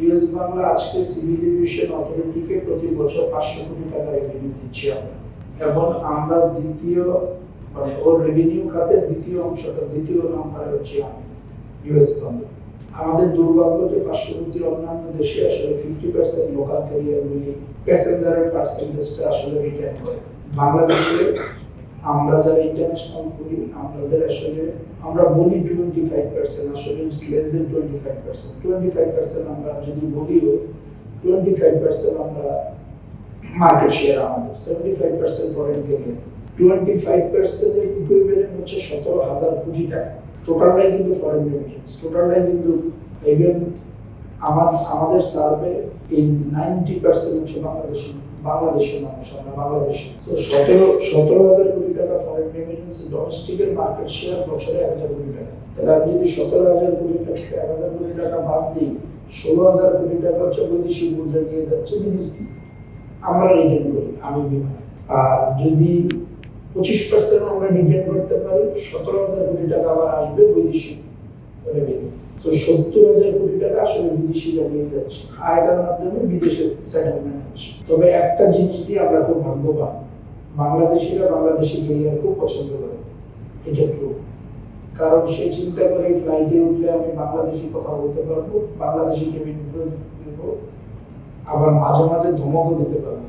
US Bangla আজকে civil aviation অথরিটিকে প্রতি বছর 500 কোটি টাকা রেভিনিউ দিচ্ছি আমরা, এবং আমরা দ্বিতীয় ওর রেভিনিউ খাতের দ্বিতীয় নাম্বারে হচ্ছে আমি ইউএস বাংলা। আমাদের দুর্ভাগ্য যে পার্শ্ববর্তী অন্যান্য দেশে আসলে 50% লোকাল ক্যারিয়ারগুলি প্যাসেঞ্জারের পার্সেন্টেজটা আসলে রিটার্ন করে। বাংলাদেশে আমরা যারা ইন্টারন্যাশনাল করি আমরা বলি 25%, আসলে ইটস লেস দেন 25%। আমরা যদি বলিও 25% আমরা মার্কেট শেয়ার, আমাদের 75% ফরেন ক্যারিয়ার, 25% এর ইকুইভ্যালেন্ট হচ্ছে 17,000 কোটি টাকা। টোটালটাই কিন্তু ফরেন রেমিটেন্স, টোটালটাই কিন্তু ইভেন আমাদের সার্ভে এই 90% হচ্ছে বাংলাদেশের মানুষ, আমরা বাংলাদেশে। তো 17,000 কোটি টাকা ফরেন রেমিটেন্স, ডোমেস্টিকের মার্কেট শেয়ার বছরে 1,000 কোটি টাকা। তাহলে আপনি যদি 17,000 কোটি টাকা 1,000 কোটি টাকা বাদ দিই, 16,000 কোটি টাকা হচ্ছে বৈদেশিক মুদ্রা নিয়ে যাচ্ছে বিদেশি, আমরা রিটার্ন করি আমি বিমান। আর যদি 25% আমরা রিটার্ন করতে পারি, 17,000 কোটি টাকা আবার আসবে বৈদেশিক রেভিনিউ। তো 70,000 কোটি টাকা আসলে বিদেশিরা নিয়ে যাচ্ছে, আয়টার মাধ্যমে বিদেশে সেটেলমেন্ট হচ্ছে। তবে একটা জিনিস দিয়ে আমরা খুব ভাগ্যবান, বাংলাদেশিরা বাংলাদেশি ক্যারিয়ার খুব পছন্দ করে, এটা ট্রু। কারণ সে চিন্তা করে এই ফ্লাইটে উঠলে আমি বাংলাদেশি কথা বলতে পারবো, বাংলাদেশি কেবিন দেব, আবার মাঝে মাঝে ধমকও দিতে পারবো।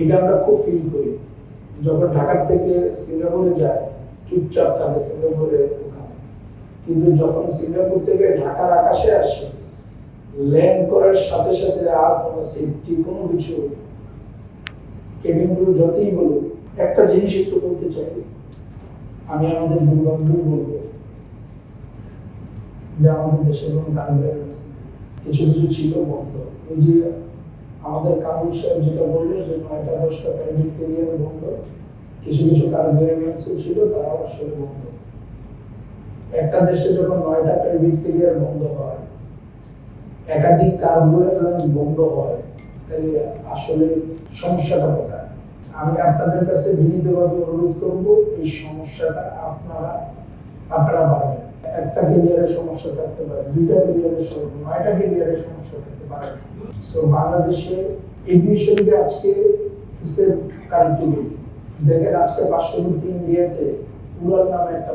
এটা আমরা খুব ফিল করি। যখন ঢাকার থেকে সিঙ্গাপুরে যায়, চুপচাপ থাকে সিঙ্গাপুরের ওখানে, কিন্তু যখন সিঙ্গাপুর থেকে ঢাকার আকাশে আসে, ল্যান্ড করার সাথে সাথে আর কোনো সেফটি কোনো কিছু, কেবিনগুলো যতই বলুক, একটা জিনিস একটু বলতে চাই, আমি আমাদের দুর্ভাগ্য বলবো যে আমাদের দেশের কোনো গার্মেন্টস কিছু ছিল বন্ধ। ওই যে আমাদের কামরুল সাহেব যেটা বললো যে 9টা 10টা প্রাইভেট ক্যারিয়ার বন্ধ, কিছু গার্মেন্টস ছিল, তারাও আসলে বন্ধ। একটা দেশে যখন 9টা প্রাইভেট ক্যারিয়ার বন্ধ হয়, একাধিক কার্গো এয়ারলাইন্স বন্ধ হয়, তাহলে আসলে সমস্যাটা কোথায়? আমি আপনাদের কাছে বিনীতভাবে অনুরোধ করব, এই সমস্যাটা আপনারা পারবেন। একটা ক্যারিয়ারের সমস্যা থাকতে পারে, 2টা ক্যারিয়ারের সমস্যা, 9টা ক্যারিয়ারের সমস্যা থাকতে পারে। সো বাংলাদেশে এভিয়েশনকে আজকে কানেক্টিভিটি দেখেন, আজকে পার্শ্ববর্তী ইন্ডিয়াতে উড়ান নামে একটা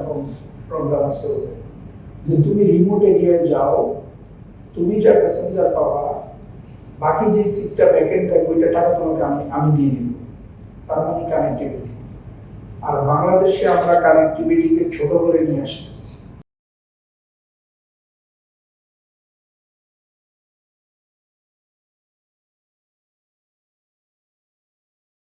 প্রোগ্রাম আছে, যে তুমি রিমোট এরিয়ায় যাও, তুমি যা প্যাসেঞ্জার পাবা, বাকি যে সিটটা ভ্যাকেন্ট থাকবে ওইটা টাকা তোমাকে আমি দিয়ে দিব। তার মানে কানেক্টিভিটি। আর বাংলাদেশে আমরা কানেক্টিভিটিকে ছোট করে নিয়ে আসতেছি।